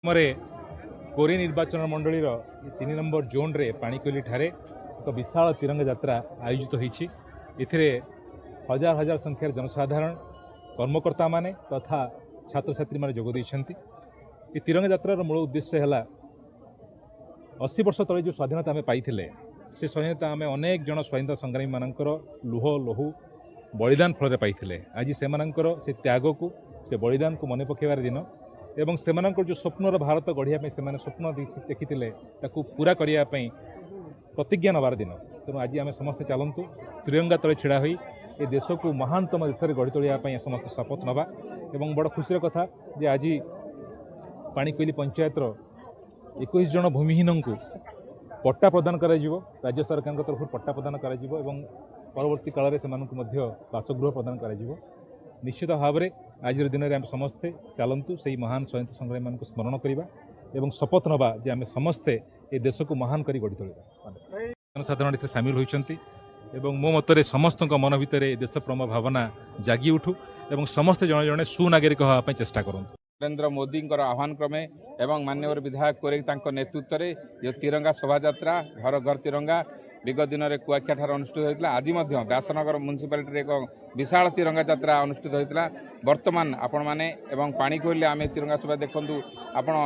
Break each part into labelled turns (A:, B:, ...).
A: मरे कोरी निर्वाचन मंडलीर 3 number zone रे पाणीकोइली ठारे एक विशाल तिरंगा यात्रा आयोजित होईछि। एथिरे हजार हजार संख्यार जनसाधारण कर्मकर्ता माने तथा छात्र छात्री माने जोग दैछन्ति। ए तिरंगा यात्रार मूल उद्देश्य है 80 वर्ष तले जो स्वाधीनता आम पाई से स्वाधीनता आम अनेक जन स्वाधीनता संग्रामी मानकर लुह लहू बलिदान फल पाई। आज से त्याग को से बलिदान को मन पकेबार दिन एवं सेमानंकर जो स्वप्नर भारत गढ़िया से स्वप्न देखी पूरा करने प्रतिज्ञा नबार दिन। तेणु आज आम समस्ते चलतु तिरंगा तले छिड़ा हुई ए देश को महानतम देश में गढ़ी तोलिया समस्त शपथ नवा। एवं बड़ खुशी कथा जे आज पाणीकोइली पंचायतर 21 जन भूमिहीन को पट्टा प्रदान कर राज्य सरकार तरफ पट्टा प्रदान कर परवर्ती काल में बासगृह प्रदान कर निश्चित भाव में आज दिन में आम समस्ते चलतु से महान स्वतंत्र संग्रामी मान स्मरण करवा एवं शपथ नवा जे आम समस्ते ये देश को महान कर गढ़ी तोलिबा। जनसाधारण इतने सामिल होती मो मतरे समस्त मन भितर देश प्रेम भावना जागी उठू एवं समस्ते जड़े जड़े सुनागरिक होगापी चेष्टा करूँ।
B: नरेंद्र मोदी आह्वान क्रमे एवं माननीय विधायक कोरेक नेतृत्व में जो तिरंगा शोभा यात्रा घर घर तिरंगा विगत दिन में कुआखिया ठार अनुष्ठित होता। आज व्यासनगर म्युनिसिपालिटी एक विशाल तिरंगा यात्रा अनुष्ठित होता। बर्तमान आपण मैंने एवं पाणीकोइली आम तिरंगा शोभा देखूँ आपण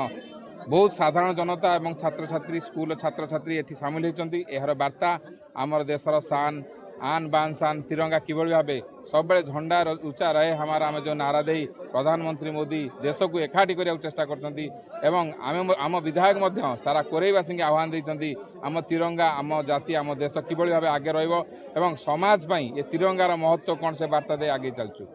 B: बहुत साधारण जनता एवं छात्र छात्री स्कूल छात्र छात्री ये सामिल होती। यार वार्ता आमर देशर शान आन बान शान तिरंगा किभली भाव सब झंडा ऊंचा रहे हमारा आम जो नारा दे प्रधानमंत्री मोदी देश को एकाठी करने चेष्टा कर आम विधायक सारा कोरेवासी आह्वान देते आम तिरंगा आम जाति आम देश किभली भाव आगे रहा समाज ये तिरंगार महत्व कौन से वार्ता दे आगे चलचु।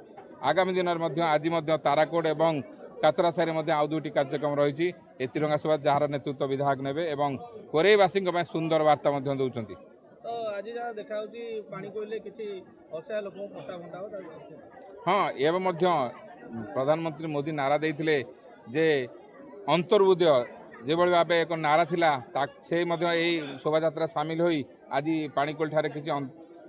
B: आगामी दिन में आज ताराकोट एवं काचरासाई आउ दुईटी कार्यक्रम रही तिरंगा सभा जार नेतृत्व विधायक ने कोरेवासी सुंदर वार्ता दौरान।
C: तो आज जहाँ देखा पाणीकोइली किसी असहाय लोक पट्टा बंटा
B: हाँ एवं प्रधानमंत्री मोदी नारा देते जे अंतर्बुदय जो भाव एक नारा थिला से शोभा यात्रा सामिल होई आज पाणीकोइली ठारे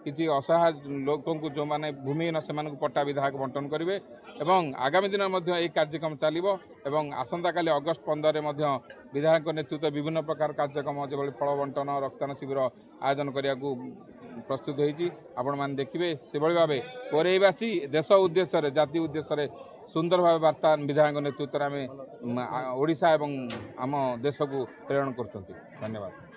B: किसी असहाय लोक जो माने भूमिहीन से पट्टा विधायक बंटन करेंगे एवं आगामी दिन में यह कार्यक्रम चलो एवं आसंता काली अगस्ट 15 में विधायक नेतृत्व विभिन्न प्रकार कार्यक्रम जो फल बंटन रक्तदान शिविर आयोजन करने को प्रस्तुत होती। आपण मैंने देखिए से भाव कोरेवासी देश उद्देश्य जाति उद्देश्य सुंदर भाव वार्ता विधायक नेतृत्व में आम ओडिशा एवं आम देश को प्रेरण कर। धन्यवाद।